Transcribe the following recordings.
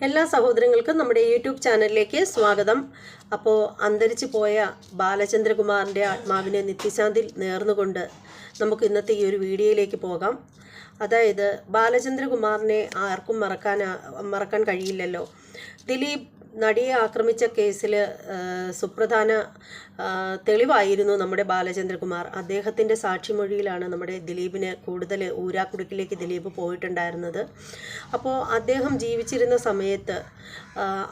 എല്ലാ സഹോദരങ്ങൾക്കും നമ്മുടെ യൂട്യൂബ് ചാനലിലേക്ക് സ്വാഗതം. അപ്പോൾ അന്തരിച്ചു പോയ ബാലചന്ദ്രകുമാറിൻ്റെ ആത്മാവിനെ നിത്യശാന്തി നേർന്നുകൊണ്ട് നമുക്ക് ഇന്നത്തെ ഈ ഒരു വീഡിയോയിലേക്ക് പോകാം. അതായത് ബാലചന്ദ്രകുമാറിനെ ആർക്കും മറക്കാൻ കഴിയില്ലല്ലോ. ദിലീപ് നടിയെ ആക്രമിച്ച കേസിൽ സുപ്രധാന തെളിവായിരുന്നു നമ്മുടെ ബാലചന്ദ്രകുമാർ. അദ്ദേഹത്തിൻ്റെ സാക്ഷിമൊഴിയിലാണ് നമ്മുടെ ദിലീപിന് കൂടുതൽ ഊരാക്കുടുക്കിലേക്ക് ദിലീപ് പോയിട്ടുണ്ടായിരുന്നത്. അപ്പോൾ അദ്ദേഹം ജീവിച്ചിരുന്ന സമയത്ത്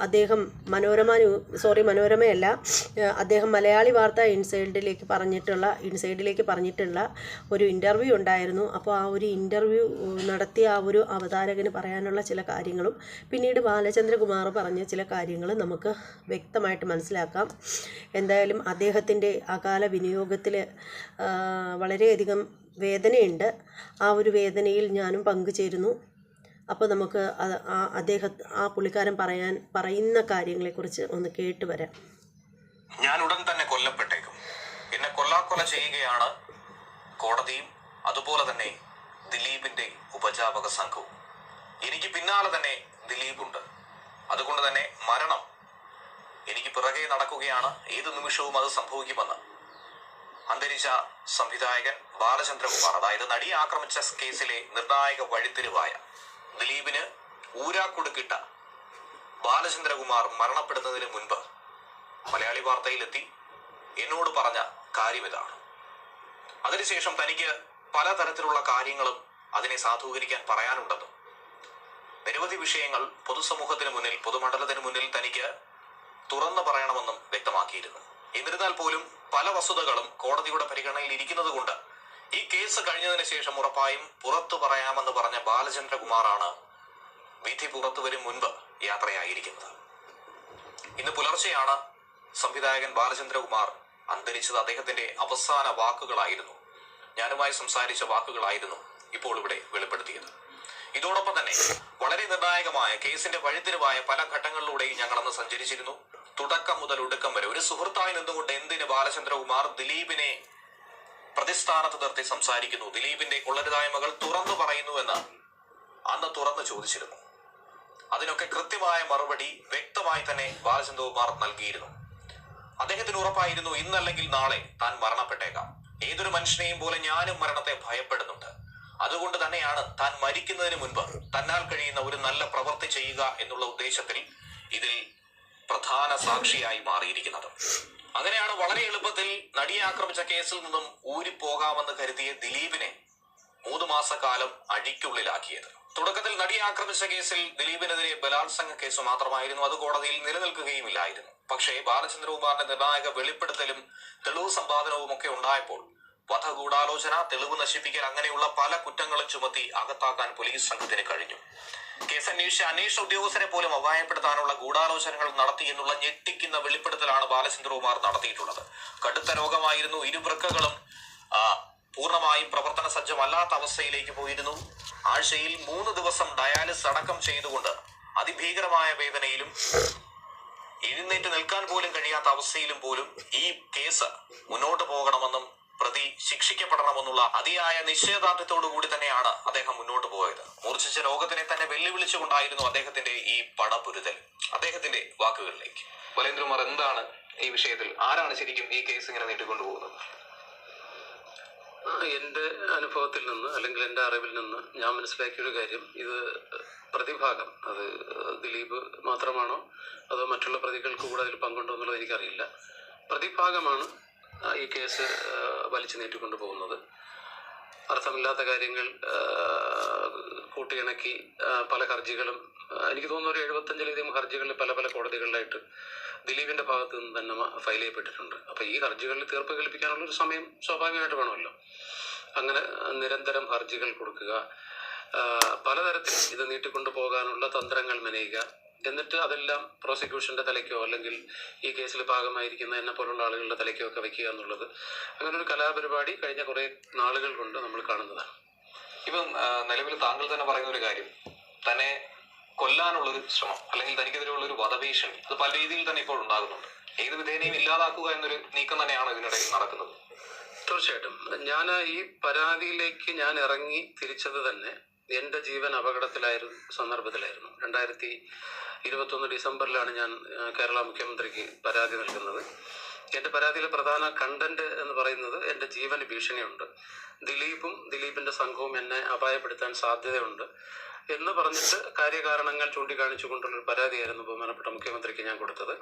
അദ്ദേഹം മനോരമയല്ല, അദ്ദേഹം മലയാളി വാർത്ത ഇൻസൈഡിലേക്ക് പറഞ്ഞിട്ടുള്ള ഒരു ഇൻ്റർവ്യൂ ഉണ്ടായിരുന്നു. അപ്പോൾ ആ ഒരു ഇൻ്റർവ്യൂ നടത്തിയ ആ ഒരു അവതാരകന് പറയാനുള്ള ചില കാര്യങ്ങളും പിന്നീട് ബാലചന്ദ്രകുമാർ പറഞ്ഞ ചില കാര്യങ്ങളും നമുക്ക് വ്യക്തമായിട്ട് മനസ്സിലാക്കാം. എന്തായാലും അദ്ദേഹത്തിൻ്റെ അകാല വിനിയോഗത്തിൽ വളരെയധികം വേദനയുണ്ട്. ആ ഒരു വേദനയിൽ ഞാനും പങ്കുചേരുന്നു. അപ്പോൾ നമുക്ക് പുള്ളിക്കാരൻ പറയുന്ന കാര്യങ്ങളെക്കുറിച്ച് ഒന്ന് കേട്ടുവരാം. ഞാൻ ഉടൻ തന്നെ കൊല്ലപ്പെട്ടേക്കും. എന്നെ കൊല്ലാക്കൊല ചെയ്യുകയാണ് കോടതിയും അതുപോലെ തന്നെ ദിലീപിന്റെ ഉപജാപക സംഘവും. എനിക്ക് പിന്നാലെ തന്നെ ദിലീപുണ്ട്. അതുകൊണ്ട് തന്നെ മരണം എനിക്ക് പിറകെ നടക്കുകയാണ്. ഏത് നിമിഷവും അത് സംഭവിക്കുമെന്ന് അന്തരിച്ച സംവിധായകൻ ബാലചന്ദ്രകുമാർ, അതായത് നടിയെ ആക്രമിച്ച കേസിലെ നിർണായക വഴിത്തിരിവായ ദിലീപിന് ഊരാക്കുടുക്കിട്ട ബാലചന്ദ്രകുമാർ മരണപ്പെടുന്നതിന് മുൻപ് മലയാളി വാർത്തയിലെത്തി എന്നോട് പറഞ്ഞ കാര്യം ഇതാണ്. അതിനുശേഷം തനിക്ക് പലതരത്തിലുള്ള കാര്യങ്ങളും അതിനെ സാധൂകരിക്കാൻ പറയാനുണ്ടെന്നും നിരവധി വിഷയങ്ങൾ പൊതുസമൂഹത്തിന് മുന്നിൽ, പൊതുമണ്ഡലത്തിന് മുന്നിൽ തനിക്ക് തുറന്നു പറയണമെന്നും വ്യക്തമാക്കിയിരുന്നു. എന്നിരുന്നാൽ പോലും പല വസ്തുതകളും കോടതിയുടെ പരിഗണനയിൽ ഇരിക്കുന്നത് കൊണ്ട് ഈ കേസ് കഴിഞ്ഞതിന് ശേഷം ഉറപ്പായും പുറത്തു പറയാമെന്ന് പറഞ്ഞ ബാലചന്ദ്രകുമാറാണ് വിധി പുറത്തു വരും മുൻപ് യാത്രയായിരിക്കുന്നത്. ഇന്ന് പുലർച്ചെയാണ് സംവിധായകൻ ബാലചന്ദ്രകുമാർ അന്തരിച്ചത്. അദ്ദേഹത്തിന്റെ അവസാന വാക്കുകളായിരുന്നു, ഞാനുമായി സംസാരിച്ച വാക്കുകളായിരുന്നു ഇപ്പോൾ ഇവിടെ വെളിപ്പെടുത്തിയത്. ഇതോടൊപ്പം തന്നെ വളരെ നിർണായകമായ കേസിന്റെ വഴിത്തിരിവായ പല ഘട്ടങ്ങളിലൂടെയും ഞങ്ങൾ അന്ന് സഞ്ചരിച്ചിരുന്നു. തുടക്കം മുതൽ ഒടുക്കം വരെ ഒരു സുഹൃത്തായി നിന്നുകൊണ്ട് എന്തിന് ബാലചന്ദ്രകുമാർ ദിലീപിനെ പ്രതിസ്ഥാനത്ത് നിർത്തി സംസാരിക്കുന്നു, ദിലീപിന്റെ കൊള്ളരുതായ്മകൾ തുറന്നു പറയുന്നു എന്ന് അന്ന് തുറന്നു ചോദിച്ചിരുന്നു. അതിനൊക്കെ കൃത്യമായ മറുപടി വ്യക്തമായി തന്നെ ബാലചന്ദ്രകുമാർ നൽകിയിരുന്നു. അദ്ദേഹത്തിന് ഉറപ്പായിരുന്നു ഇന്നല്ലെങ്കിൽ നാളെ താൻ മരണപ്പെട്ടേക്കാം. ഏതൊരു മനുഷ്യനെയും പോലെ ഞാനും മരണത്തെ ഭയപ്പെടുന്നുണ്ട്. അതുകൊണ്ട് തന്നെയാണ് താൻ മരിക്കുന്നതിന് മുൻപ് തന്നാൽ കഴിയുന്ന ഒരു നല്ല പ്രവൃത്തി ചെയ്യുക എന്നുള്ള ഉദ്ദേശത്തിൽ ഇതിൽ പ്രധാന സാക്ഷിയായി മാറിയിരിക്കുന്നത്. അങ്ങനെയാണ് വളരെ എളുപ്പത്തിൽ നടിയെ ആക്രമിച്ച കേസിൽ നിന്നും ഊരിപ്പോകാമെന്ന് കരുതിയ ദിലീപിനെ 3 മാസക്കാലം അഴിക്കുള്ളിലാക്കിയത്. തുടക്കത്തിൽ നടിയെ ആക്രമിച്ച കേസിൽ ദിലീപിനെതിരെ ബലാത്സംഗ കേസ് മാത്രമായിരുന്നു. അത് കോടതിയിൽ നിലനിൽക്കുകയുമില്ലായിരുന്നു. പക്ഷേ ബാലചന്ദ്രകുമാറിന്റെ നിർണായക വെളിപ്പെടുത്തലും തെളിവ് സമ്പാദനവും ഒക്കെ ഉണ്ടായപ്പോൾ വധഗൂഢാലോചന, തെളിവ് നശിപ്പിക്കൽ, അങ്ങനെയുള്ള പല കുറ്റങ്ങളും ചുമത്തി അകത്താക്കാൻ പോലീസ് സംഘത്തിന് കഴിഞ്ഞു. കേസ് അന്വേഷിച്ച അന്വേഷണ ഉദ്യോഗസ്ഥരെ പോലും അപായപ്പെടുത്താനുള്ള ഗൂഢാലോചനകൾ നടത്തി എന്നുള്ള ഞെട്ടിക്കുന്ന വെളിപ്പെടുത്തലാണ് ബാലചന്ദ്രകുമാർ നടത്തിയിട്ടുള്ളത്. കടുത്ത രോഗമായിരുന്നു. ഇരുവൃക്കകളും പൂർണ്ണമായും പ്രവർത്തന സജ്ജമല്ലാത്ത അവസ്ഥയിലേക്ക് പോയിരുന്നു. ആഴ്ചയിൽ 3 ദിവസം ഡയാലിസിസ് അടക്കം ചെയ്തുകൊണ്ട് അതിഭീകരമായ വേദനയിലും എഴുന്നേറ്റ് നിൽക്കാൻ പോലും കഴിയാത്ത അവസ്ഥയിലും പോലും ഈ കേസ് മുന്നോട്ട് പോകണമെന്നും പ്രതി ശിക്ഷിക്കപ്പെടണമെന്നുള്ള അതിയായ നിശ്ചയദാർഢ്യത്തോടു കൂടി തന്നെയാണ് അദ്ദേഹം മുന്നോട്ട് പോയത്. മൂർച്ഛിച്ച രോഗത്തിനെ തന്നെ വെല്ലുവിളിച്ചുകൊണ്ടായിരുന്നു അദ്ദേഹത്തിന്റെ ഈ പടപുരുതൽ. അദ്ദേഹത്തിന്റെ വാക്കുകളിലേക്ക്. ബാലേന്ദ്രകുമാർ, എന്താണ് ഈ വിഷയത്തിൽ, ആരാണ് ശരിക്കും ഈ കേസ് ഇങ്ങനെ നീട്ടിക്കൊണ്ടുപോകുന്നത്? എൻ്റെ അനുഭവത്തിൽ നിന്ന്, അല്ലെങ്കിൽ എൻ്റെ അറിവിൽ നിന്ന് ഞാൻ മനസ്സിലാക്കിയൊരു കാര്യം, ഇത് പ്രതിഭാഗം, അത് ദിലീപ് മാത്രമാണോ അതോ മറ്റുള്ള പ്രതികൾക്ക് കൂടെ അതിൽ പങ്കുണ്ടോ എന്നുള്ളത് എനിക്കറിയില്ല. പ്രതിഭാഗമാണ് ഈ കേസ് വലിച്ചു നീട്ടിക്കൊണ്ടു പോകുന്നത്. അർത്ഥമില്ലാത്ത കാര്യങ്ങൾ കൂട്ടിയിണക്കി പല ഹർജികളും, എനിക്ക് തോന്നുന്നു ഒരു 75-ലധികം ഹർജികളിൽ പല കോടതികളിലായിട്ട് ദിലീപിന്റെ ഭാഗത്ത് നിന്ന് തന്നെ ഫയൽ ചെയ്യപ്പെട്ടിട്ടുണ്ട്. അപ്പോൾ ഈ ഹർജികളിൽ തീർപ്പ് കൽപ്പിക്കാനുള്ള ഒരു സമയം സ്വാഭാവികമായിട്ട് വേണമല്ലോ. അങ്ങനെ നിരന്തരം ഹർജികൾ കൊടുക്കുക, പലതരത്തിൽ ഇത് നീട്ടിക്കൊണ്ടു പോകാനുള്ള തന്ത്രങ്ങൾ മെനയുക, എന്നിട്ട് അതെല്ലാം പ്രോസിക്യൂഷന്റെ തലയ്ക്കോ അല്ലെങ്കിൽ ഈ കേസിൽ ഭാഗമായിരിക്കുന്ന എന്നെ പോലുള്ള ആളുകളുടെ തലയ്ക്കോ ഒക്കെ വയ്ക്കുക എന്നുള്ളത്, അങ്ങനെ ഒരു കലാപരിപാടി കഴിഞ്ഞ കുറെ നാളുകൾ കൊണ്ട് നമ്മൾ കാണുന്നതാണ്. ഇപ്പം നിലവിൽ താങ്കൾ തന്നെ പറയുന്ന ഒരു കാര്യം, തന്നെ കൊല്ലാനുള്ളൊരു ശ്രമം അല്ലെങ്കിൽ തനിക്കെതിരെയുള്ള ഒരു വധഭീഷണി, അത് പല രീതിയിൽ തന്നെ ഇപ്പോൾ ഉണ്ടാകുന്നുണ്ട്. ഏത് വിധേനയും ഇല്ലാതാക്കുക എന്നൊരു നീക്കം തന്നെയാണ് ഇതിനിടയിൽ നടക്കുന്നത്. തീർച്ചയായിട്ടും ഞാൻ ഈ പരാതിയിലേക്ക് ഇറങ്ങി തിരിച്ചത് തന്നെ എൻ്റെ ജീവൻ അപകടത്തിലായിരുന്നു സന്ദർഭത്തിലായിരുന്നു. 2021 ഡിസംബറിലാണ് ഞാൻ കേരള മുഖ്യമന്ത്രിക്ക് പരാതി നൽകുന്നത്. എൻ്റെ പരാതിയിലെ പ്രധാന കണ്ടന്റ് എന്ന് പറയുന്നത് എൻ്റെ ജീവന് ഭീഷണിയുണ്ട്, ദിലീപിൻ്റെ സംഘവും എന്നെ അപായപ്പെടുത്താൻ സാധ്യതയുണ്ട് എന്ന് പറഞ്ഞിട്ട് കാര്യകാരണങ്ങൾ ചൂണ്ടിക്കാണിച്ചുകൊണ്ടുള്ളൊരു പരാതിയായിരുന്നു ബഹുമാനപ്പെട്ട മുഖ്യമന്ത്രിക്ക് ഞാൻ കൊടുത്തത്.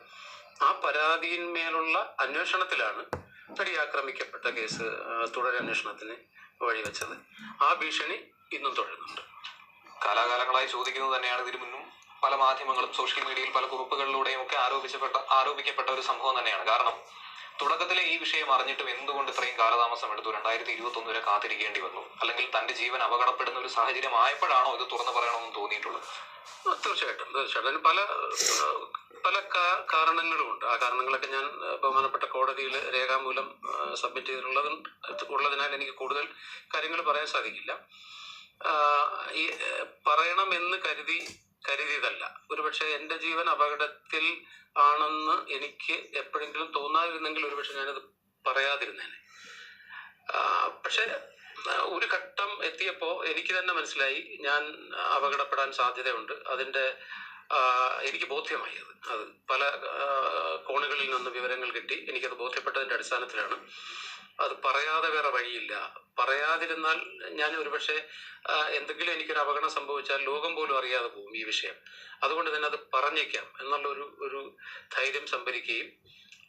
ആ പരാതിയിന്മേലുള്ള അന്വേഷണത്തിലാണ് നടി ആക്രമിക്കപ്പെട്ട കേസ് തുടരന്വേഷണത്തിന് വഴിവെച്ചത്. ആ ഭീഷണി ഇന്നും തുടരുന്നുണ്ട്. കാലാകാലങ്ങളായി ചോദിക്കുന്നത് തന്നെയാണ്. ഇതിനു മുന്നും പല മാധ്യമങ്ങളും സോഷ്യൽ മീഡിയയിൽ പല കുറിപ്പുകളിലൂടെയും ഒക്കെ ആരോപിക്കപ്പെട്ട ഒരു സംഭവം തന്നെയാണ്. കാരണം തുടക്കത്തിലെ ഈ വിഷയം അറിഞ്ഞിട്ടും എന്തുകൊണ്ട് ഇത്രയും കാലതാമസം എടുത്തു? 2021 വരെ കാത്തിരിക്കേണ്ടി വന്നു? അല്ലെങ്കിൽ തന്റെ ജീവൻ അപകടപ്പെടുന്ന ഒരു സാഹചര്യം ആയപ്പോഴാണോ ഇത് തുറന്നു പറയണമെന്ന് തോന്നിയിട്ടുള്ളത്? തീർച്ചയായിട്ടും പല കാരണങ്ങളുമുണ്ട്. ആ കാരണങ്ങളൊക്കെ ഞാൻ ബഹുമാനപ്പെട്ട കോടതിയിൽ രേഖാമൂലം സബ്മിറ്റ് ചെയ്തിട്ടുള്ളതിനാൽ എനിക്ക് കൂടുതൽ കാര്യങ്ങൾ പറയാൻ സാധിക്കില്ല. ഈ പറയണമെന്ന് കരുതിയതല്ല. ഒരുപക്ഷെ എൻ്റെ ജീവൻ അപകടത്തിൽ ആണെന്ന് എനിക്ക് എപ്പോഴെങ്കിലും തോന്നാതിരുന്നെങ്കിൽ ഒരുപക്ഷെ ഞാനത് പറയാതിരുന്നേനെ. പക്ഷെ ഒരു ഘട്ടം എത്തിയപ്പോൾ എനിക്ക് തന്നെ മനസ്സിലായി ഞാൻ അപകടപ്പെടാൻ സാധ്യതയുണ്ട്. എനിക്ക് ബോധ്യമായി. അത് പല കോണുകളിൽ നിന്ന് വിവരങ്ങൾ കിട്ടി. എനിക്കത് ബോധ്യപ്പെട്ടതിൻ്റെ അടിസ്ഥാനത്തിലാണ്. അത് പറയാതെ വേറെ വഴിയില്ല. പറയാതിരുന്നാൽ ഞാൻ ഒരുപക്ഷെ എന്തെങ്കിലും എനിക്കൊരു അപകടം സംഭവിച്ചാൽ ലോകം പോലും അറിയാതെ പോകും ഈ വിഷയം. അതുകൊണ്ട് തന്നെ അത് പറഞ്ഞേക്കാം എന്നുള്ള ഒരു ധൈര്യം സംഭരിക്കുകയും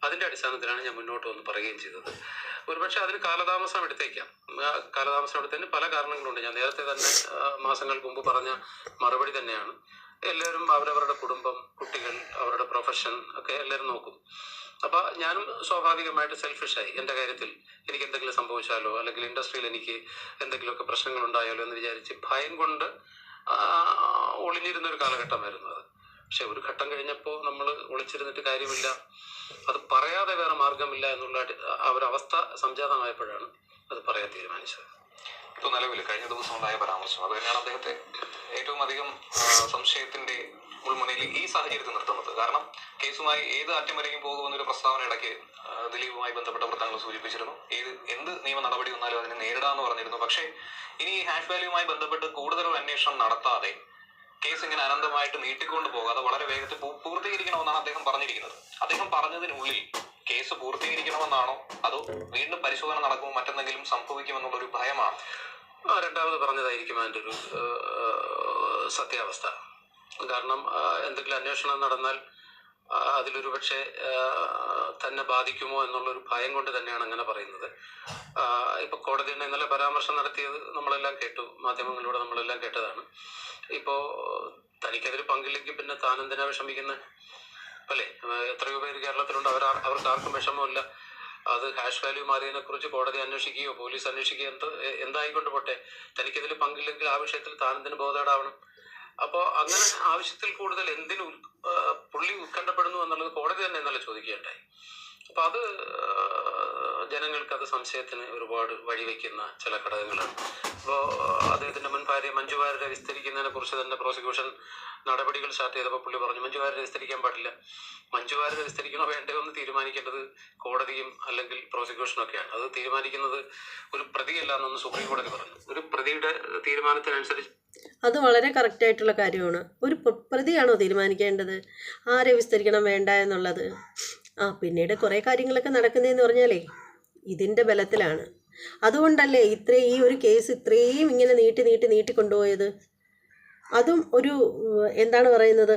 അതിൻ്റെ അടിസ്ഥാനത്തിലാണ് ഞാൻ മുന്നോട്ട് വന്ന് പറയുകയും ചെയ്തത്. ഒരുപക്ഷെ അതിന് കാലതാമസം എടുത്തേക്കാം. കാലതാമസം എടുത്തതിന് പല കാരണങ്ങളുണ്ട്. ഞാൻ നേരത്തെ തന്നെ മാസങ്ങൾക്ക് മുമ്പ് പറഞ്ഞ മറുപടി തന്നെയാണ്. എല്ലാവരും അവരവരുടെ കുടുംബം, കുട്ടികൾ, അവരുടെ പ്രൊഫഷൻ ഒക്കെ എല്ലാവരും നോക്കും. അപ്പൊ ഞാനും സ്വാഭാവികമായിട്ട് സെൽഫിഷായി. എൻ്റെ കാര്യത്തിൽ എനിക്ക് എന്തെങ്കിലും സംഭവിച്ചാലോ അല്ലെങ്കിൽ ഇൻഡസ്ട്രിയിൽ എനിക്ക് എന്തെങ്കിലുമൊക്കെ പ്രശ്നങ്ങൾ ഉണ്ടായാലോ എന്ന് വിചാരിച്ച് ഭയം കൊണ്ട് ഒളിഞ്ഞിരുന്നൊരു കാലഘട്ടമായിരുന്നു അത്. പക്ഷെ ഒരു ഘട്ടം കഴിഞ്ഞപ്പോൾ നമ്മൾ ഒളിച്ചിരുന്നിട്ട് കാര്യമില്ല, അത് പറയാതെ വേറെ മാർഗമില്ല എന്നുള്ള ഒരവസ്ഥ സംജാതമായപ്പോഴാണ് അത് പറയാൻ തീരുമാനിച്ചത്. ഇപ്പോൾ നിലവിൽ കഴിഞ്ഞ ദിവസം ഉണ്ടായ പരാമർശം അത് തന്നെയാണ് അദ്ദേഹത്തെ ഏറ്റവും അധികം സംശയത്തിന്റെ മുൾമുനയിൽ ഈ സാഹചര്യത്തിൽ നിർത്തുന്നത്. കാരണം കേസുമായി ഏത് അറ്റം വരെയും പോകുമെന്നൊരു പ്രസ്താവന ഇടയ്ക്ക് ദിലീപുമായി ബന്ധപ്പെട്ട വൃത്തങ്ങൾ സൂചിപ്പിച്ചിരുന്നു. എന്ത് നിയമ നടപടി വന്നാലും അതിനെ നേരിടാമെന്ന് പറഞ്ഞിരുന്നു. പക്ഷേ ഇനി ഹാഷ് വാല്യൂമായി ബന്ധപ്പെട്ട് കൂടുതലൊരു അന്വേഷണം നടത്താതെ കേസ് ഇങ്ങനെ അനന്തമായിട്ട് നീട്ടിക്കൊണ്ട് പോകാതെ വളരെ വേഗത്തിൽ പൂർത്തീകരിക്കണമെന്നാണ് അദ്ദേഹം പറഞ്ഞിരിക്കുന്നത്. അദ്ദേഹം പറഞ്ഞതിനുള്ളിൽ കേസ് പൂർത്തീകരിക്കണമെന്നാണോ അതോ വീണ്ടും പരിശോധന നടക്കുമ്പോൾ മറ്റെന്തെങ്കിലും സംഭവിക്കുമെന്നുള്ളൊരു ഭയമാണ്? രണ്ടാമത് പറഞ്ഞതായിരിക്കും അതിൻ്റെ ഒരു സത്യാവസ്ഥ. കാരണം എന്തെങ്കിലും അന്വേഷണം നടന്നാൽ അതിലൊരു പക്ഷേ തന്നെ ബാധിക്കുമോ എന്നുള്ളൊരു ഭയം കൊണ്ട് തന്നെയാണ് അങ്ങനെ പറയുന്നത്. ഇപ്പൊ കോടതി തന്നെ ഇന്നലെ പരാമർശം നടത്തിയത് നമ്മളെല്ലാം കേട്ടു, മാധ്യമങ്ങളിലൂടെ നമ്മളെല്ലാം കേട്ടതാണ്. ഇപ്പോ തനിക്കതിൽ പങ്കില്ലെങ്കിൽ പിന്നെ താൻ എന്തിനാ വിഷമിക്കുന്നത്? അല്ലേ? എത്രയോ പേര് കേരളത്തിലുണ്ട്, അവർക്ക് ആർക്കും വിഷമമില്ല. അത് ഹാഷ് വാല്യൂ മാറിയതിനെ കുറിച്ച് കോടതി അന്വേഷിക്കുകയോ പോലീസ് അന്വേഷിക്കുകയോ എന്തായിക്കൊണ്ട് പോട്ടെ. തനിക്കതിൽ പങ്കില്ലെങ്കിൽ ആ വിഷയത്തിൽ താൻ എന്തിന് ബോധേടാവണം? അപ്പോൾ അങ്ങനെ ആവശ്യത്തിൽ കൂടുതൽ എന്തിനു പുള്ളി ഉത്കണ്ഠപ്പെടുന്നു എന്നുള്ളത് കോടതി തന്നെ ഇന്നലെ ചോദിക്കുകയുണ്ടായി. അപ്പൊ അത് ജനങ്ങൾക്ക് അത് സംശയത്തിന് ഒരുപാട് വഴിവെക്കുന്ന ചില ഘടകങ്ങളാണ്. അപ്പോൾ അദ്ദേഹത്തിന്റെ മുൻ ഭാര്യ മഞ്ജു വാര്യരെ വിസ്തരിക്കുന്നതിനെ കുറിച്ച് തന്നെ പ്രോസിക്യൂഷൻ നടപടികൾ സ്റ്റാർട്ട് ചെയ്തപ്പോൾ പുള്ളി പറഞ്ഞു മഞ്ജു വാര്യരെ വിസ്തരിക്കാൻ പാടില്ല. മഞ്ജു വാര്യരെ വിസ്തരിക്കണോ വേണ്ടയോ എന്ന് തീരുമാനിക്കേണ്ടത് കോടതിയും അല്ലെങ്കിൽ പ്രോസിക്യൂഷനും ഒക്കെയാണ്. അത് തീരുമാനിക്കുന്നത് ഒരു പ്രതിയല്ല എന്നൊന്ന് സുപ്രീം കോടതി പറഞ്ഞു. ഒരു പ്രതിയുടെ തീരുമാനത്തിനനുസരിച്ച് അത് വളരെ കറക്റ്റായിട്ടുള്ള കാര്യമാണ്. ഒരു പ്രതിയാണോ തീരുമാനിക്കേണ്ടത് ആരെ വിസ്തരിക്കണം വേണ്ട എന്നുള്ളത്? പിന്നീട് കുറേ കാര്യങ്ങളൊക്കെ നടക്കുന്നതെന്ന് പറഞ്ഞാലേ ഇതിൻ്റെ ബലത്തിലാണ്. അതുകൊണ്ടല്ലേ ഈ ഒരു കേസ് ഇത്രയും ഇങ്ങനെ നീട്ടി കൊണ്ടുപോയത്. അതും എന്താണ് പറയുന്നത്,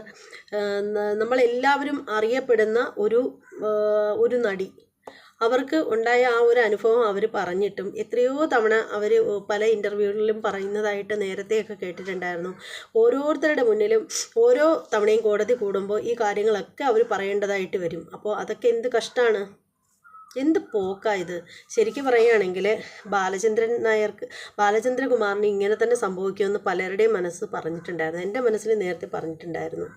നമ്മളെല്ലാവരും അറിയപ്പെടുന്ന ഒരു നടി, അവർക്ക് ഉണ്ടായ ആ ഒരു അനുഭവം അവർ പറഞ്ഞിട്ടും എത്രയോ തവണ അവർ പല ഇൻ്റർവ്യൂകളിലും പറയുന്നതായിട്ട് നേരത്തെയൊക്കെ കേട്ടിട്ടുണ്ടായിരുന്നു. ഓരോരുത്തരുടെ മുന്നിലും ഓരോ തവണയും കോടതി കൂടുമ്പോൾ ഈ കാര്യങ്ങളൊക്കെ അവർ പറയേണ്ടതായിട്ട് വരും. അപ്പോൾ അതൊക്കെ എന്ത് കഷ്ടമാണ്, എന്ത് പോക്കായത്. ശരിക്കും പറയുകയാണെങ്കിൽ ബാലചന്ദ്രകുമാറിന് ഇങ്ങനെ തന്നെ സംഭവിക്കുമെന്ന് പലരുടെയും മനസ്സ് പറഞ്ഞിട്ടുണ്ടായിരുന്നു. എൻ്റെ മനസ്സിൽ നേരത്തെ പറഞ്ഞിട്ടുണ്ടായിരുന്നു.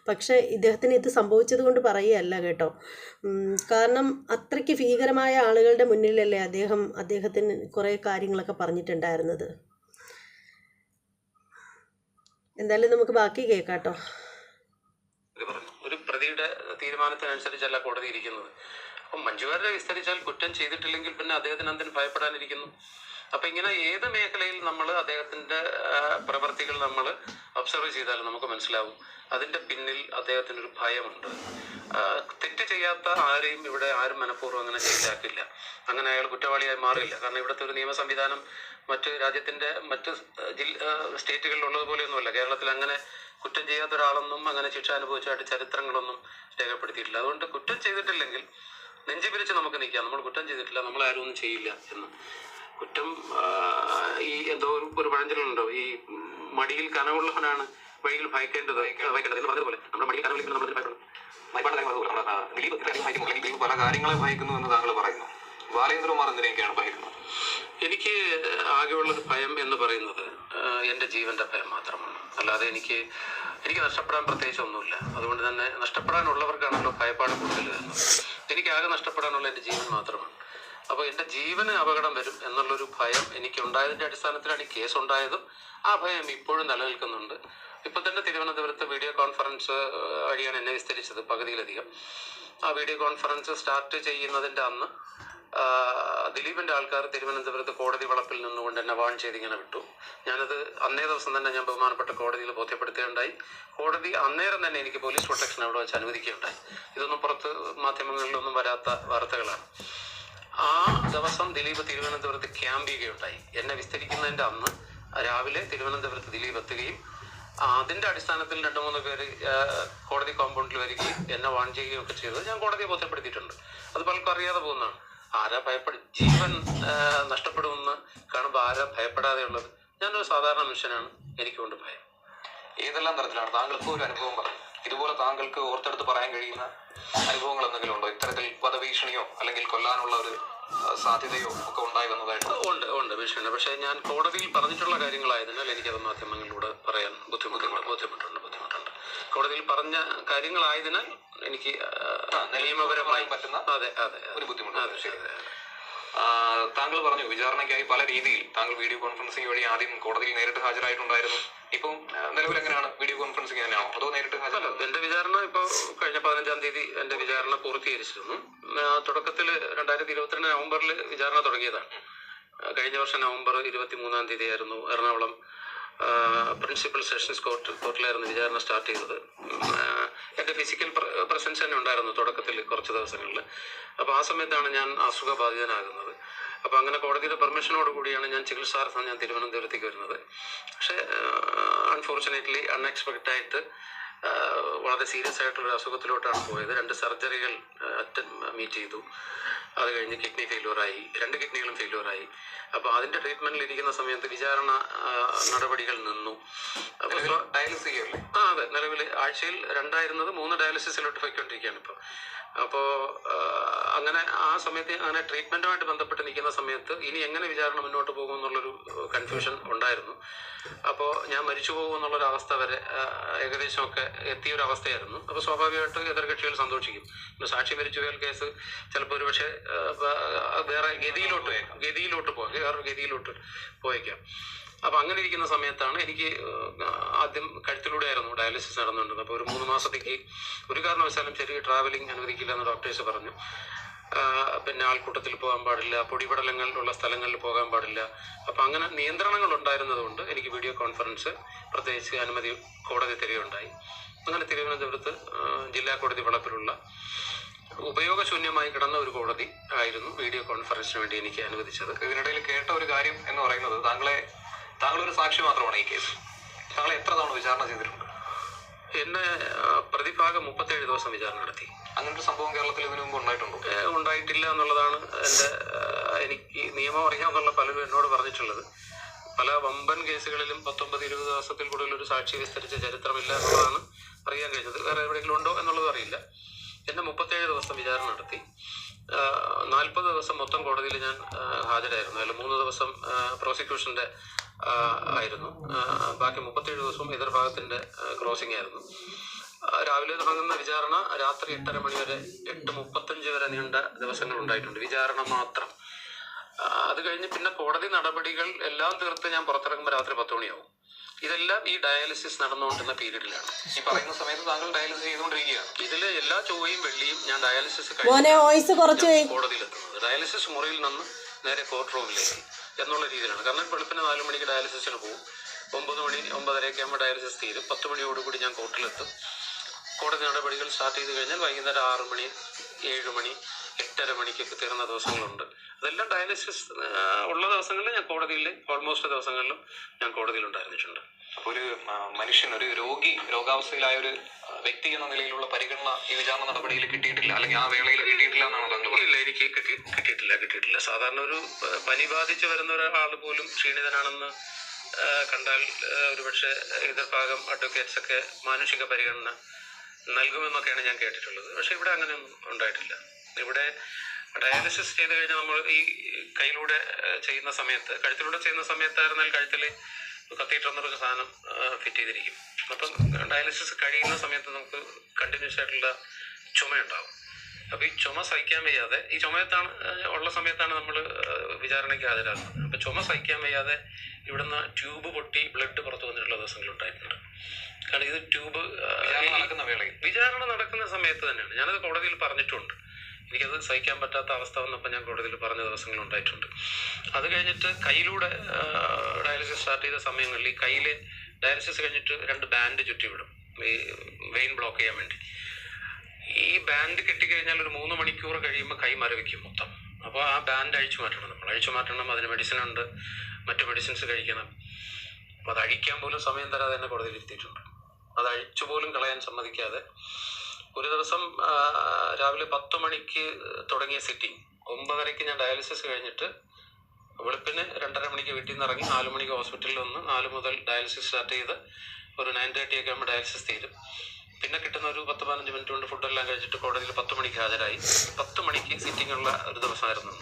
പക്ഷേ ഇദ്ദേഹത്തിന് ഇത് സംഭവിച്ചത് കൊണ്ട് പറയുകയല്ല കേട്ടോ. കാരണം അത്രയ്ക്ക് ഭീകരമായ ആളുകളുടെ മുന്നിലല്ലേ അദ്ദേഹത്തിന് കുറേ കാര്യങ്ങളൊക്കെ പറഞ്ഞിട്ടുണ്ടായിരുന്നത്. എന്തായാലും നമുക്ക് ബാക്കി കേൾക്കാട്ടോ. ഒരു പ്രതിയുടെ തീരുമാനത്തിനനുസരിച്ചല്ല കോടതി ഇരിക്കുന്നത്. അപ്പം മഞ്ജു വാര്യരെ വിസ്തരിച്ചാൽ കുറ്റം ചെയ്തിട്ടില്ലെങ്കിൽ പിന്നെ അദ്ദേഹത്തിന് എന്തിന് ഭയപ്പെടാനിരിക്കുന്നു? അപ്പൊ ഇങ്ങനെ ഏത് മേഖലയിൽ നമ്മൾ അദ്ദേഹത്തിന്റെ പ്രവർത്തികൾ നമ്മൾ ഒബ്സർവ് ചെയ്താലും നമുക്ക് മനസ്സിലാവും അതിന്റെ പിന്നിൽ അദ്ദേഹത്തിന് ഒരു ഭയമുണ്ട്. തെറ്റ് ചെയ്യാത്ത ആരെയും ഇവിടെ ആരും മനഃപൂർവ്വം അങ്ങനെ ജയിലാക്കില്ല, അങ്ങനെ അയാൾ കുറ്റവാളിയായി മാറില്ല. കാരണം ഇവിടുത്തെ ഒരു നിയമ സംവിധാനം മറ്റ് രാജ്യത്തിന്റെ മറ്റ് സ്റ്റേറ്റുകളിലുള്ളതുപോലെയൊന്നുമല്ല. കേരളത്തിൽ അങ്ങനെ കുറ്റം ചെയ്യാത്ത ഒരാളൊന്നും അങ്ങനെ ശിക്ഷ അനുഭവിച്ചായിട്ട് ചരിത്രങ്ങളൊന്നും രേഖപ്പെടുത്തിയിട്ടില്ല. അതുകൊണ്ട് കുറ്റം ചെയ്തിട്ടില്ലെങ്കിൽ നെഞ്ചി പിരിച്ച് നമുക്ക് നിൽക്കാം, നമ്മൾ കുറ്റം ചെയ്തിട്ടില്ല, നമ്മൾ ആരും ഒന്നും ചെയ്യില്ല എന്ന്. കുറ്റം ഈ എന്തോ ഒരു പഴഞ്ചൊല്ലുണ്ടോ, ഈ മടിയിൽ കനവുള്ളവനാണ് വഴിയിൽ ഭയക്കേണ്ടത് എന്ന് പറഞ്ഞതുപോലെ നമ്മുടെ മടിയിൽ കനവിൽ നമ്മൾ ദിലീപ് പല കാര്യങ്ങളെ ഭയക്കുന്നു എന്ന് താങ്കൾ പറയുന്നു. ബാലേന്ദ്രകുമാർ എന്തിനൊക്കെയാണ് ഭയക്കുന്നത്? എനിക്ക് ആകെയുള്ളൊരു ഭയം എന്ന് പറയുന്നത് എൻ്റെ ജീവന്റെ ഭയം മാത്രമാണ്. അല്ലാതെ എനിക്ക് നഷ്ടപ്പെടാൻ പ്രത്യേകിച്ച് ഒന്നുമില്ല. അതുകൊണ്ട് തന്നെ നഷ്ടപ്പെടാനുള്ളവർക്കാണല്ലോ ഭയപ്പാട് കൂടുതൽ എന്ന്. എനിക്ക് ആകെ നഷ്ടപ്പെടാനുള്ള എൻ്റെ ജീവൻ മാത്രമാണ്. അപ്പോൾ എൻ്റെ ജീവന് അപകടം വരും എന്നുള്ളൊരു ഭയം എനിക്ക് ഉണ്ടായതിൻ്റെ അടിസ്ഥാനത്തിലാണ് ഈ കേസ് ഉണ്ടായതും. ആ ഭയം ഇപ്പോഴും നിലനിൽക്കുന്നുണ്ട്. ഇപ്പം തന്നെ തിരുവനന്തപുരത്ത് വീഡിയോ കോൺഫറൻസ് വഴിയാണ് എന്നെ വിസ്തരിച്ചത് പകുതിയിലധികം. ആ വീഡിയോ കോൺഫറൻസ് സ്റ്റാർട്ട് ചെയ്യുന്നതിൻ്റെ അന്ന് ദിലീപിൻ്റെ ആൾക്കാർ തിരുവനന്തപുരത്ത് കോടതി വളപ്പിൽ നിന്നുകൊണ്ട് എന്നെ വാൺ ചെയ്ത് ഇങ്ങനെ വിട്ടു. ഞാനത് അന്നേ ദിവസം തന്നെ ഞാൻ ബഹുമാനപ്പെട്ട കോടതിയിൽ ബോധ്യപ്പെടുത്തുകയുണ്ടായി. കോടതി അന്നേരം തന്നെ എനിക്ക് പോലീസ് പ്രൊട്ടക്ഷൻ അവിടെ വെച്ച് അനുവദിക്കുകയുണ്ടായി. ഇതൊന്നും പുറത്ത് മാധ്യമങ്ങളിലൊന്നും വരാത്ത വാർത്തകളാണ്. ആ ദിവസം ദിലീപ് തിരുവനന്തപുരത്ത് ക്യാമ്പ് ചെയ്യുകയുണ്ടായി. എന്നെ വിസ്തരിക്കുന്നതിൻ്റെ അന്ന് രാവിലെ തിരുവനന്തപുരത്ത് ദിലീപ് എത്തുകയും അതിൻ്റെ അടിസ്ഥാനത്തിൽ 2-3 പേര് കോടതി കോമ്പൗണ്ടിൽ വരികയും എന്നെ വാൺ ചെയ്യുകയും ഒക്കെ ചെയ്തത് ഞാൻ കോടതിയെ ബോധ്യപ്പെടുത്തിയിട്ടുണ്ട്. അത് പലർക്കും അറിയാതെ പോകുന്നതാണ്. ആരാ ജീവൻ നഷ്ടപ്പെടുമെന്ന് കാണുമ്പോൾ ആരാ ഭയപ്പെടാതെ ഉള്ളത്? ഞാനൊരു സാധാരണ മനുഷ്യനാണ്, എനിക്കുണ്ട് ഭയം. ഏതെല്ലാം തരത്തിലാണ് താങ്കൾക്ക് ഒരു അനുഭവം പറഞ്ഞു? ഇതുപോലെ താങ്കൾക്ക് ഓർത്തെടുത്ത് പറയാൻ കഴിയുന്ന അനുഭവങ്ങൾ എന്തെങ്കിലും ഉണ്ടോ? ഇത്തരത്തിൽ വധഭീഷണിയോ അല്ലെങ്കിൽ കൊല്ലാനുള്ള ഒരു സാധ്യതയോ ഒക്കെ ഉണ്ടായി വന്നതായിട്ട്? ഉണ്ട് ഭീഷണി. പക്ഷേ ഞാൻ കോടതിയിൽ പറഞ്ഞിട്ടുള്ള കാര്യങ്ങളായതിനാൽ എനിക്കത് മാധ്യമങ്ങളിലൂടെ പറയാൻ ബുദ്ധിമുട്ടുണ്ട്. കോടതിയിൽ പറഞ്ഞ കാര്യങ്ങളായതിനാൽ എനിക്ക് നിയമപരമായി പറ്റുന്ന അതെ ഒരു ബുദ്ധിമുട്ട്. താങ്കൾ പറഞ്ഞു വിചാരണയ്ക്കായി പല രീതിയിൽ താങ്കൾ വീഡിയോ കോൺഫറൻസിംഗ് വഴി ആദ്യം കോടതിയിൽ നേരിട്ട് ഹാജരായിട്ടുണ്ടായിരുന്നു. ഇപ്പം നിലവിൽ എങ്ങനെയാണ്? വീഡിയോ കോൺഫറൻസിംഗ് തന്നെയാണോ അതോ നേരിട്ട് ഹാജരാണോ? എന്റെ വിചാരണ ഇപ്പോൾ കഴിഞ്ഞ 15-ാം തീയതി എന്റെ വിചാരണ പൂർത്തീകരിച്ചിരുന്നു. തുടക്കത്തിൽ 2022 നവംബറിൽ വിചാരണ തുടങ്ങിയതാണ്. കഴിഞ്ഞ വർഷം നവംബർ 23-ാം തീയതി ആയിരുന്നു എറണാകുളം പ്രിൻസിപ്പൽ സെഷൻസ് കോർട്ടിലായിരുന്നു വിചാരണ സ്റ്റാർട്ട് ചെയ്തത്. എൻ്റെ ഫിസിക്കൽ പ്രസൻസ് തന്നെ ഉണ്ടായിരുന്നു തുടക്കത്തിൽ കുറച്ച് ദിവസങ്ങളിൽ. അപ്പോൾ ആ സമയത്താണ് ഞാൻ അസുഖബാധിതനാകുന്നത്. അപ്പോൾ അങ്ങനെ കോടതിയുടെ പെർമിഷനോട് കൂടിയാണ് ഞാൻ ചികിത്സാർത്ഥം ഞാൻ തിരുവനന്തപുരത്തേക്ക് വരുന്നത്. പക്ഷേ അൺഫോർച്ചുനേറ്റ്ലി അൺഎക്സ്പെക്റ്റഡായിട്ട് വളരെ സീരിയസ് ആയിട്ടുള്ളൊരു അസുഖത്തിലോട്ടാണ് പോയത്. 2 സർജറികൾ മീറ്റ് ചെയ്തു. അത് കഴിഞ്ഞ് കിഡ്നി ഫെയിലൂറായി, 2 കിഡ്നികളും ഫെയിലൂറായി. അപ്പോൾ അതിൻ്റെ ട്രീറ്റ്മെൻറ്റിൽ ഇരിക്കുന്ന സമയത്ത് വിചാരണ നടപടികൾ നിന്നു. അപ്പോൾ ഡയാലിസിസ് ചെയ്യല്ലേ? അതെ, നിലവിൽ ആഴ്ചയിൽ 2 ആയിരുന്നത് 3 ഡയാലിസിസിലോട്ട് പോയിക്കൊണ്ടിരിക്കുകയാണ് ഇപ്പോൾ. അപ്പോൾ അങ്ങനെ ആ സമയത്ത് അങ്ങനെ ട്രീറ്റ്മെൻറ്റുമായിട്ട് ബന്ധപ്പെട്ട് നിൽക്കുന്ന സമയത്ത് ഇനി എങ്ങനെ വിചാരണ മുന്നോട്ട് പോകുമെന്നുള്ളൊരു കൺഫ്യൂഷൻ ഉണ്ടായിരുന്നു. അപ്പോൾ ഞാൻ മരിച്ചു പോകുമെന്നുള്ളൊരവസ്ഥ വരെ ഏകദേശമൊക്കെ എത്തിയൊരവസ്ഥയായിരുന്നു. അപ്പോൾ സ്വാഭാവികമായിട്ട് എതിർകക്ഷികൾ സന്തോഷിക്കും. സാക്ഷി മരിച്ചു പോയാൽ കേസ് ചിലപ്പോൾ ഒരു പക്ഷേ വേറെ ഗതിയിലോട്ട് പോയേക്കാം. അപ്പോൾ അങ്ങനെ ഇരിക്കുന്ന സമയത്താണ് എനിക്ക് ആദ്യം കഴുത്തിലൂടെയായിരുന്നു ഡയാലിസിസ് നടന്നുകൊണ്ടിരുന്നത്. അപ്പോൾ ഒരു 3 മാസത്തേക്ക് ഒരു കാരണവശാലും ചെറിയ ട്രാവലിംഗ് അനുവദിക്കില്ല എന്ന് ഡോക്ടേഴ്സ് പറഞ്ഞു. പിന്നെ ആൾക്കൂട്ടത്തിൽ പോകാൻ പാടില്ല, പൊടിപടലങ്ങളിലുള്ള സ്ഥലങ്ങളിൽ പോകാൻ പാടില്ല. അപ്പോൾ അങ്ങനെ നിയന്ത്രണങ്ങൾ ഉണ്ടായിരുന്നത് കൊണ്ട് എനിക്ക് വീഡിയോ കോൺഫറൻസ് പ്രത്യേകിച്ച് അനുമതി കോടതി തരികയുണ്ടായി. അങ്ങനെ തിരുവനന്തപുരത്ത് ജില്ലാ കോടതി വളപ്പിലുള്ള ഉപയോഗശൂന്യമായി കിടന്ന ഒരു കോടതി ആയിരുന്നു വീഡിയോ കോൺഫറൻസിന് വേണ്ടി എനിക്ക് അനുവദിച്ചത്. ഇതിനിടയിൽ കേട്ട ഒരു കാര്യം എന്ന് പറയുന്നത് താങ്കളൊരു സാക്ഷി മാത്രമാണ് ഈ കേസ്. താങ്കളെ എത്ര തവണ വിചാരണ ചെയ്തിട്ടുണ്ട്? എന്നെ പ്രതിഭാഗം 37 ദിവസം വിചാരണ നടത്തി. അങ്ങനൊരു സംഭവം കേരളത്തിൽ ഇതിനു മുമ്പ് ഉണ്ടായിട്ടുണ്ടോ? ഉണ്ടായിട്ടില്ല എന്നുള്ളതാണ് എനിക്ക് നിയമം അറിയാമെന്നുള്ള പലരും എന്നോട് പറഞ്ഞിട്ടുള്ളത്. പല വമ്പൻ കേസുകളിലും 19-20 ദിവസത്തിൽ കൂടുതൽ ഒരു സാക്ഷി വിസ്തരിച്ച ചരിത്രമില്ല എന്നുള്ളതാണ് അറിയാൻ കഴിഞ്ഞത്. വേറെ എവിടെയെങ്കിലും ഉണ്ടോ എന്നുള്ളത് അറിയില്ല. എന്നെ 37 ദിവസം വിചാരണ നടത്തി. 40 ദിവസം മൊത്തം കോടതിയിൽ ഞാൻ ഹാജരായിരുന്നു. അതിൽ 3 ദിവസം പ്രോസിക്യൂഷൻ്റെ ആയിരുന്നു. ബാക്കി 37 ദിവസവും എതിർഭാഗത്തിൻ്റെ ക്രോസിംഗ് ആയിരുന്നു. രാവിലെ തുടങ്ങുന്ന വിചാരണ രാത്രി 8:30 മണി വരെ 8:35 വരെ നീണ്ട ദിവസങ്ങൾ ഉണ്ടായിട്ടുണ്ട് വിചാരണ മാത്രം. അത് കഴിഞ്ഞ് പിന്നെ കോടതി നടപടികൾ എല്ലാം തീർത്ത് ഞാൻ പുറത്തിറങ്ങുമ്പോൾ രാത്രി 10 മണിയാവും. ഇതെല്ലാം ഈ ഡയാലിസിസ് നടന്നുകൊണ്ടിരുന്ന പീരീഡിലാണ്. ഈ പറയുന്ന സമയത്ത് താങ്കൾ ഡയാലിസിസ് ചെയ്തുകൊണ്ടിരിക്കുകയാണ്. ഇതിൽ എല്ലാ ചൊവ്വയും വെള്ളിയും ഞാൻ ഡയാലിസിസ് കോടതിയിലെത്തുന്നത്. ഡയാലിസിസ് മുറിയിൽ നിന്ന് നേരെ കോർട്ട് റൂമിലേക്ക്. എന്നുള്ള രീതിയിലാണ്. കാരണം വെളുപ്പിന് 4 മണിക്ക് ഡയാലിസിസിന് പോകും, 9 മണി 9:30 ആകുമ്പോൾ ഡയാലിസിസ് തീരും, 10 മണിയോടുകൂടി ഞാൻ കോർട്ടിലെത്തും. കോടതി നടപടികൾ സ്റ്റാർട്ട് ചെയ്ത് കഴിഞ്ഞാൽ വൈകുന്നേരം 6 മണി 7 മണി 8:30 മണിക്കൊക്കെ തീർന്ന ദിവസങ്ങളുണ്ട്. അതെല്ലാം ഡയാലിസിസ് ഉള്ള ദിവസങ്ങളിൽ ഞാൻ കോടതിയിൽ, ഓൾമോസ്റ്റ് ദിവസങ്ങളിലും ഞാൻ കോടതിയിൽ ഉണ്ടായിരുന്നിട്ടുണ്ട്. അപ്പോൾ ഒരു മനുഷ്യൻ, ഒരു രോഗാവസ്ഥയിലായ ഒരു വ്യക്തി എന്ന നിലയിലുള്ള പരിഗണന ഈ വിചാരണ നടപടിയിൽ കിട്ടിയിട്ടില്ല, അല്ലെങ്കിൽ ആ വേളയിൽ കിട്ടിയിട്ടില്ല എന്നാണ് താങ്കൾ? ഇല്ല, എനിക്ക് കിട്ടിയിട്ടില്ല. സാധാരണ ഒരു പനി ബാധിച്ച് വരുന്ന ഒരാൾ പോലും ക്ഷീണിതനാണെന്ന് കണ്ടാൽ ഒരുപക്ഷെ എതിർഭാഗം അഡ്വക്കേറ്റ്സ് ഒക്കെ മാനുഷിക പരിഗണന നൽകുമെന്നൊക്കെയാണ് ഞാൻ കേട്ടിട്ടുള്ളത്. പക്ഷെ ഇവിടെ അങ്ങനെയൊന്നും ഉണ്ടായിട്ടില്ല. ഇവിടെ ഡയാലിസിസ് ചെയ്ത് കഴിഞ്ഞാൽ നമ്മൾ ഈ കയ്യിലൂടെ ചെയ്യുന്ന സമയത്ത്, കഴുത്തിലൂടെ ചെയ്യുന്ന സമയത്തായിരുന്നാൽ കഴുത്തിൽ കത്തീറ്റർ എന്നൊരു സാധനം ഫിറ്റ് ചെയ്തിരിക്കും. അപ്പം ഡയാലിസിസ് കഴിയുന്ന സമയത്ത് നമുക്ക് കണ്ടിന്യൂസ് ആയിട്ടുള്ള ചുമയുണ്ടാവും. അപ്പോൾ ഈ ചുമ സഹിക്കാൻ വയ്യാതെ, ഈ ചുമയത്താണ് ഉള്ള സമയത്താണ് നമ്മൾ വിചാരണയ്ക്ക് ഹാജരാകുന്നത്. അപ്പോൾ ചുമ സഹിക്കാൻ വയ്യാതെ ഇവിടുന്ന് ട്യൂബ് പൊട്ടി ബ്ലഡ് പുറത്തു വന്നിട്ടുള്ള ദിവസങ്ങളുണ്ടായിട്ടുണ്ട്. കാരണം ഇത് ട്യൂബ് വിചാരണ നടക്കുന്ന സമയത്ത് തന്നെയാണ്. ഞാനത് കോടതിയിൽ പറഞ്ഞിട്ടുണ്ട്. എനിക്കത് സഹിക്കാൻ പറ്റാത്ത അവസ്ഥ വന്നപ്പോൾ ഞാൻ കോടതിയിൽ പറഞ്ഞ ദിവസങ്ങളുണ്ടായിട്ടുണ്ട്. അത് കഴിഞ്ഞിട്ട് കയ്യിലൂടെ ഡയാലിസിസ് സ്റ്റാർട്ട് ചെയ്ത സമയങ്ങളിൽ ഈ കയ്യിൽ ഡയാലിസിസ് കഴിഞ്ഞിട്ട് 2 ബാൻഡ് ചുറ്റിവിടും, ഈ വെയിൻ ബ്ലോക്ക് ചെയ്യാൻ വേണ്ടി. ഈ ബാൻഡ് കെട്ടിക്കഴിഞ്ഞാൽ ഒരു 3 മണിക്കൂർ കഴിയുമ്പോൾ കൈ മരവിക്കും മൊത്തം. അപ്പോൾ ആ ബാൻഡ് അഴിച്ചു മാറ്റണം. അതിന് മെഡിസിൻ ഉണ്ട്, മറ്റു മെഡിസിൻസ് കഴിക്കണം. അപ്പോൾ അത് അഴിക്കാൻ പോലും സമയം തരാതെ തന്നെ കോടതിയിൽ ഇരുത്തിയിട്ടുണ്ട്. അത് അഴിച്ചു പോലും കളയാൻ സമ്മതിക്കാതെ ഒരു ദിവസം രാവിലെ 10 മണിക്ക് തുടങ്ങിയ സിറ്റിംഗ് 9:30 ഞാൻ ഡയാലിസിസ് കഴിഞ്ഞിട്ട് വെളുപ്പിന് 2:30 മണിക്ക് വീട്ടിൽ നിന്ന് ഇറങ്ങി 4 മണിക്ക് ഹോസ്പിറ്റലിൽ വന്ന് 4 മുതൽ ഡയാലിസിസ് സ്റ്റാർട്ട് ചെയ്ത് ഒരു 9:30 ഒക്കെ ആകുമ്പോൾ ഡയാലിസിസ് തീരും. പിന്നെ കിട്ടുന്ന ഒരു 10-15 മിനിറ്റ് കൊണ്ട് ഫുഡെല്ലാം കഴിച്ചിട്ട് കോടതിയിൽ 10 മണിക്ക് ഹാജരായി. 10 മണിക്ക് സിറ്റിംഗ് ഉള്ള ഒരു ദിവസമായിരുന്നു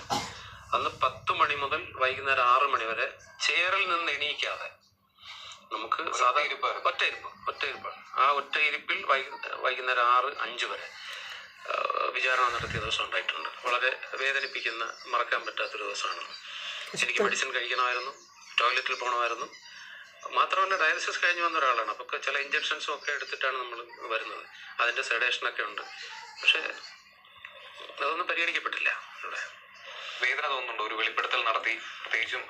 അന്ന്. 10 മണി മുതൽ വൈകുന്നേരം 6 മണി വരെ ചെയറിൽ നിന്ന് എണീക്കാതെ നമുക്ക് സാധാരണ ഒറ്റയിരിപ്പാണ്. ആ ഒറ്റയിരിപ്പിൽ വൈകുന്നേരം 6-5 വരെ വിചാരണ നടത്തിയ ദിവസം ഉണ്ടായിട്ടുണ്ട്. വളരെ വേദനിപ്പിക്കുന്ന, മറക്കാൻ പറ്റാത്തൊരു ദിവസമാണ്. എനിക്ക് മെഡിസിൻ കഴിക്കണമായിരുന്നു, ടോയ്ലറ്റിൽ പോകണമായിരുന്നു. മാത്രമല്ല ഡയാലിസിസ് കഴിഞ്ഞ് വന്ന ഒരാളാണ്. അപ്പോൾ ചില ഇഞ്ചക്ഷൻസും ഒക്കെ എടുത്തിട്ടാണ് നമ്മൾ വരുന്നത്. അതിൻ്റെ സെഡേഷനൊക്കെ ഉണ്ട്. പക്ഷേ അതൊന്നും പരിഗണിക്കപ്പെട്ടില്ല. ഇവിടെ വേദന തോന്നുന്നുണ്ടോ? ഒരു വെളിപ്പെടുത്തൽ നടത്തി, പ്രത്യേകിച്ചും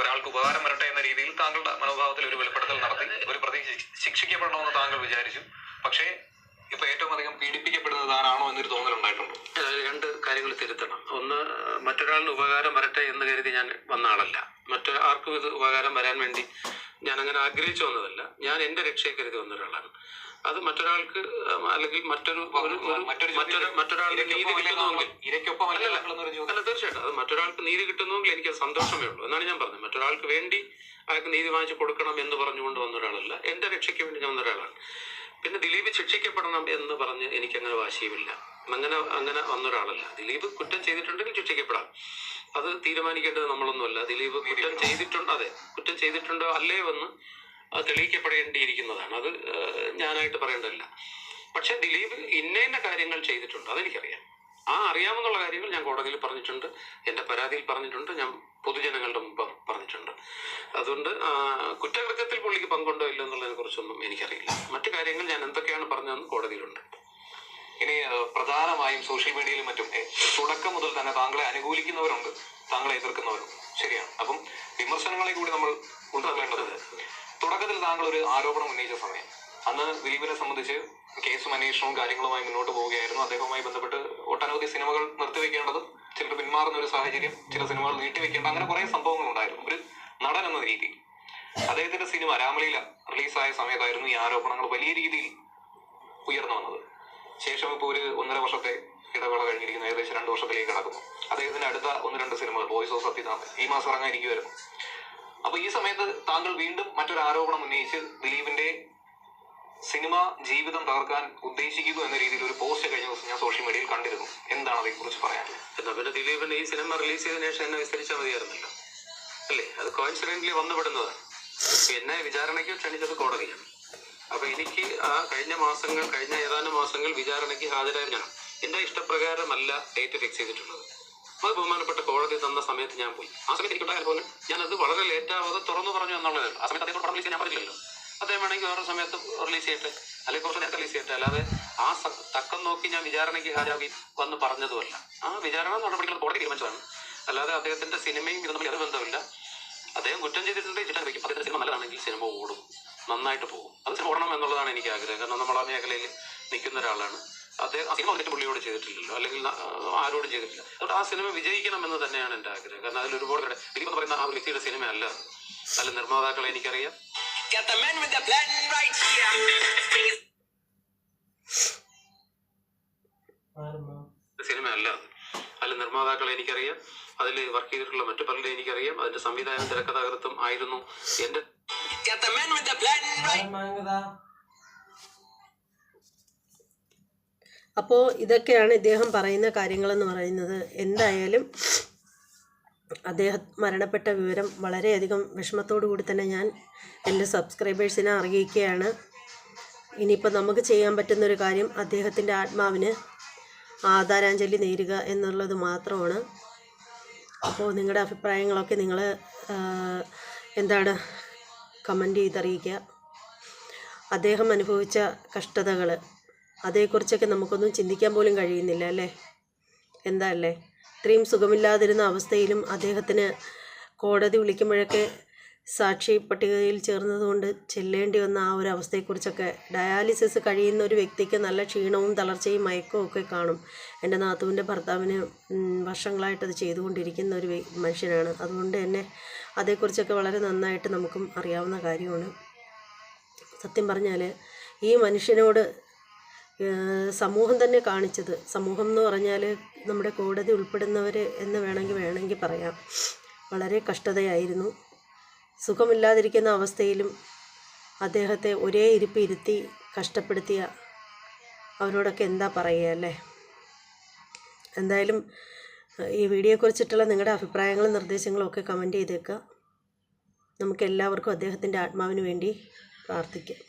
ഒരാൾക്ക് ഉപകാരം വരട്ടെ എന്ന രീതിയിൽ താങ്കളുടെ മനോഭാവത്തിൽ ഒരു വെളിപ്പെടുത്തൽ നടത്തി ഒരു പ്രതി ശിക്ഷിക്കപ്പെടണമെന്ന് താങ്കൾ വിചാരിച്ചു. പക്ഷേ ഇപ്പൊ ഏറ്റവും അധികം പീഡിപ്പിക്കപ്പെടുന്നത് താനാണോ എന്നൊരു തോന്നലുണ്ടായിട്ടുണ്ടോ? 2 കാര്യങ്ങൾ തിരുത്തണം. ഒന്ന്, മറ്റൊരാളിന് ഉപകാരം വരട്ടെ എന്ന് കരുതി ഞാൻ വന്ന ആളല്ല. ആർക്കും ഇത് ഉപകാരം വരാൻ വേണ്ടി ഞാൻ അങ്ങനെ ആഗ്രഹിച്ചു വന്നതല്ല. ഞാൻ എൻ്റെ രക്ഷയെ കരുതി വന്ന ഒരാളാണ്. അത് മറ്റൊരാൾക്ക് അല്ലെങ്കിൽ മറ്റൊരാൾക്ക് നീതി കിട്ടുന്നുവെങ്കിൽ, അല്ല തീർച്ചയായിട്ടും അത് മറ്റൊരാൾക്ക് നീതി കിട്ടുന്നുവെങ്കിൽ എനിക്ക് സന്തോഷമേ ഉള്ളൂ എന്നാണ് ഞാൻ പറഞ്ഞത്. മറ്റൊരാൾക്ക് വേണ്ടി അയാൾക്ക് നീതി വാങ്ങിച്ചു കൊടുക്കണം എന്ന് പറഞ്ഞുകൊണ്ട് വന്ന ഒരാളല്ല. എൻ്റെ രക്ഷയ്ക്ക് വേണ്ടി ഞാൻ വന്ന ഒരാളാണ്. പിന്നെ ദിലീപ് ശിക്ഷിക്കപ്പെടണം എന്ന് പറഞ്ഞ് എനിക്കങ്ങനെ വാശിയുമില്ല. അങ്ങനെ വന്നൊരാളല്ല. ദിലീപ് കുറ്റം ചെയ്തിട്ടുണ്ടെങ്കിൽ ശിക്ഷിക്കപ്പെടാം. അത് തീരുമാനിക്കേണ്ടത് നമ്മളൊന്നുമല്ല. ദിലീപ് കുറ്റം ചെയ്തിട്ടുണ്ടോ അല്ലേ എന്ന് തെളിയിക്കപ്പെടേണ്ടിയിരിക്കുന്നതാണ്. അത് ഞാനായിട്ട് പറയേണ്ടതല്ല. പക്ഷെ ദിലീപ് ഇന്ന കാര്യങ്ങൾ ചെയ്തിട്ടുണ്ട്, അതെനിക്കറിയാം. ആ അറിയാമെന്നുള്ള കാര്യങ്ങൾ ഞാൻ കോടതിയിൽ പറഞ്ഞിട്ടുണ്ട്, എൻ്റെ പരാതിയിൽ പറഞ്ഞിട്ടുണ്ട്, ഞാൻ പൊതുജനങ്ങളുടെ മുമ്പ് പറഞ്ഞിട്ടുണ്ട്. അതുകൊണ്ട് കുറ്റകൃത്യത്തിൽ പുള്ളിക്ക് പങ്കുണ്ടോ ഇല്ലോ എന്നുള്ളതിനെ കുറിച്ചൊന്നും എനിക്കറിയില്ല. മറ്റു കാര്യങ്ങൾ ഞാൻ എന്തൊക്കെയാണ് പറഞ്ഞതെന്ന് കോടതിയിലുണ്ട്. ഇനി പ്രധാനമായും സോഷ്യൽ മീഡിയയിലും മറ്റും തുടക്കം മുതൽ തന്നെ താങ്കളെ അനുകൂലിക്കുന്നവരുണ്ട്, താങ്കളെ എതിർക്കുന്നവരുണ്ട്. ശരിയാണ്. അപ്പം വിമർശനങ്ങളെ കൂടി നമ്മൾ ഉൾക്കൊള്ളേണ്ടത്. തുടക്കത്തിൽ താങ്കൾ ഒരു ആരോപണം ഉന്നയിച്ച സമയം, അന്ന് ദിലീപിനെ സംബന്ധിച്ച് കേസും അന്വേഷണവും കാര്യങ്ങളുമായി മുന്നോട്ട് പോവുകയായിരുന്നു. അദ്ദേഹവുമായി ബന്ധപ്പെട്ട് ഒട്ടനവധി സിനിമകൾ നിർത്തിവെക്കേണ്ടതും ചിലർ പിന്മാറുന്ന ഒരു സാഹചര്യം, ചില സിനിമകൾ നീട്ടിവെക്കേണ്ട, അങ്ങനെ കുറെ സംഭവങ്ങൾ ഉണ്ടായിരുന്നു. ഒരു നടൻ എന്ന രീതിയിൽ അദ്ദേഹത്തിന്റെ സിനിമ രാമലീല റിലീസായ സമയത്തായിരുന്നു ഈ ആരോപണങ്ങൾ വലിയ രീതിയിൽ ഉയർന്നു വന്നത്. ശേഷം ഇപ്പോൾ ഒരു 1.5 വർഷത്തെ ഇടവേള കഴിഞ്ഞിരിക്കുന്നു, ഏകദേശം 2 വർഷത്തിലേക്ക് കടക്കുന്നു. അദ്ദേഹത്തിന്റെ അടുത്ത 1-2 സിനിമകൾ ബോയ്സ് ഓഫ് സത്യനാഥ് ഈ മാസം ഇറങ്ങാനിരിക്കുമായിരുന്നു. അപ്പൊ ഈ സമയത്ത് താങ്കൾ വീണ്ടും മറ്റൊരു ആരോപണം ഉന്നയിച്ച് ദിലീപിന്റെ സിനിമ ജീവിതം തകർക്കാൻ ഉദ്ദേശിക്കുന്നു എന്ന രീതിയിൽ ഒരു പോസ്റ്റ് കഴിഞ്ഞ ദിവസം ഞാൻ സോഷ്യൽ മീഡിയയിൽ കണ്ടിരുന്നു. എന്താണ് അതേക്കുറിച്ച് പറയാനുള്ളത്? എന്നാ പിന്നെ ദിലീപിന്റെ ഈ സിനിമ റിലീസ് ചെയ്തതിനു ശേഷം എന്നെ വിസ്തരിച്ചാൽ മതിയായിരുന്നല്ലോ, അല്ലേ? അത് കോയിൻസിഡന്റലി വന്നുപെടുന്നതാണ്. എന്നെ വിചാരണയ്ക്ക് ക്ഷണിച്ചത് കോടതിയാണ്. അപ്പൊ എനിക്ക് കഴിഞ്ഞ ഏതാനും മാസങ്ങൾ വിചാരണയ്ക്ക് ഹാജരായ ഞാൻ എന്റെ ഇഷ്ടപ്രകാരമല്ല ഡേറ്റ് ഫിക്സ് ചെയ്തിട്ടുള്ളത്. അത് ബഹുമാനപ്പെട്ട കോടതി തന്ന സമയത്ത് ഞാൻ പോയി. ആ സമയത്ത് എനിക്കുണ്ടായ അനുഭവം ഞാനത് വളരെ ലേറ്റാവാതെ തുറന്നു പറഞ്ഞു എന്നുള്ളത്. ആ സമയത്ത് അദ്ദേഹം റിലീസ് ചെയ്യാൻ പറഞ്ഞില്ലല്ലോ. അദ്ദേഹം വേണമെങ്കിൽ വേറൊരു സമയത്ത് റിലീസ് ചെയ്യട്ടെ, അല്ലെങ്കിൽ കുറച്ച് നേരത്തെ റിലീസ് ചെയ്യട്ടെ. അല്ലാതെ ആ തക്കം നോക്കി ഞാൻ വിചാരണയ്ക്ക് ഹാജരാക്കി വന്ന് പറഞ്ഞതുമല്ല. ആ വിചാരണ നടപടികൾ കോടതി തീരുമാനിച്ചതാണ്. അല്ലാതെ അദ്ദേഹത്തിന്റെ സിനിമയും ഇത് തമ്മിൽ യാതൊരു ബന്ധമില്ല. അദ്ദേഹം കുറ്റം ചെയ്തിട്ടുണ്ടെങ്കിൽ ചില വയ്ക്കും. അദ്ദേഹത്തിന്റെ സിനിമ നല്ലതാണെങ്കിൽ സിനിമ ഓടും, നന്നായിട്ട് പോകും. അത് സിനിമ ഓടണം എന്നുള്ളതാണ് എനിക്ക് ആഗ്രഹം. കാരണം നമ്മൾ ആ മേഖലയിൽ നിൽക്കുന്ന ഒരാളാണ്. അദ്ദേഹം ആ സിനിമ വന്നിട്ട് പുള്ളിയോട് ചെയ്തിട്ടില്ലല്ലോ, അല്ലെങ്കിൽ ആരോടും ചെയ്തിട്ടില്ല. അതുകൊണ്ട് ആ സിനിമ വിജയിക്കണം എന്ന് തന്നെയാണ് എൻ്റെ ആഗ്രഹം. കാരണം അതിൽ ഒരുപാട് ദിലീപ് എന്ന് പറയുന്ന ആ വ്യക്തിയുടെ സിനിമയല്ല. അതിൽ നിർമ്മാതാക്കളെ എനിക്കറിയാം, സിനിമയല്ല അതിൽ നിർമ്മാതാക്കളെ എനിക്കറിയാം, അതിൽ വർക്ക് ചെയ്തിട്ടുള്ള മറ്റു പലരെ എനിക്കറിയാം. അതിന്റെ സംവിധാനം തിരക്കഥാകൃത്തും ആയിരുന്നു എന്റെ. അപ്പോൾ ഇതൊക്കെയാണ് ഇദ്ദേഹം പറയുന്ന കാര്യങ്ങളെന്ന് പറയുന്നത്. എന്തായാലും അദ്ദേഹം മരണപ്പെട്ട വിവരം വളരെയധികം വിഷമത്തോടു കൂടി തന്നെ ഞാൻ എൻ്റെ സബ്സ്ക്രൈബേഴ്സിനെ അറിയിക്കുകയാണ്. ഇനിയിപ്പോൾ നമുക്ക് ചെയ്യാൻ പറ്റുന്നൊരു കാര്യം അദ്ദേഹത്തിൻ്റെ ആത്മാവിന് ആദരാഞ്ജലി നേരുക എന്നുള്ളത് മാത്രമാണ്. അപ്പോൾ നിങ്ങളുടെ അഭിപ്രായങ്ങളൊക്കെ നിങ്ങൾ എന്താണ് കമൻ്റ് ചെയ്തറിയിക്കുക. അദ്ദേഹം അനുഭവിച്ച കഷ്ടതകൾ അതേക്കുറിച്ചൊക്കെ നമുക്കൊന്നും ചിന്തിക്കാൻ പോലും കഴിയുന്നില്ല അല്ലേ? എന്താ അല്ലേ? ഇത്രയും സുഖമില്ലാതിരുന്ന അവസ്ഥയിലും അദ്ദേഹത്തിന് കോടതി വിളിക്കുമ്പോഴൊക്കെ സാക്ഷി പട്ടികയിൽ ചേർന്നതുകൊണ്ട് ചെല്ലേണ്ടി വന്ന ആ ഒരു അവസ്ഥയെക്കുറിച്ചൊക്കെ. ഡയാലിസിസ് കഴിയുന്ന ഒരു വ്യക്തിക്ക് നല്ല ക്ഷീണവും തളർച്ചയും മയക്കവും ഒക്കെ കാണും. എൻ്റെ നാത്തൂൻ്റെ ഭർത്താവിന് വർഷങ്ങളായിട്ടത് ചെയ്തുകൊണ്ടിരിക്കുന്ന ഒരു മനുഷ്യനാണ്. അതുകൊണ്ട് തന്നെ അതേക്കുറിച്ചൊക്കെ വളരെ നന്നായിട്ട് നമുക്കും അറിയാവുന്ന കാര്യമാണ്. സത്യം പറഞ്ഞാൽ ഈ മനുഷ്യനോട് സമൂഹം തന്നെ കാണിച്ചത്, സമൂഹം എന്ന് പറഞ്ഞാൽ നമ്മുടെ കോടതി ഉൾപ്പെടുന്നവർ എന്ന് വേണമെങ്കിൽ പറയാം, വളരെ കഷ്ടതയായിരുന്നു. സുഖമില്ലാതിരിക്കുന്ന അവസ്ഥയിലും അദ്ദേഹത്തെ ഒരേ ഇരിപ്പ് ഇരുത്തി കഷ്ടപ്പെടുത്തിയ അവരോടൊക്കെ എന്താ പറയുക അല്ലേ? എന്തായാലും ഈ വീഡിയോയെക്കുറിച്ചിട്ടുള്ള നിങ്ങളുടെ അഭിപ്രായങ്ങളും നിർദ്ദേശങ്ങളും ഒക്കെ കമൻറ്റ് ചെയ്തേക്കുക. നമുക്കെല്ലാവർക്കും അദ്ദേഹത്തിൻ്റെ ആത്മാവിന് വേണ്ടി പ്രാർത്ഥിക്കാം.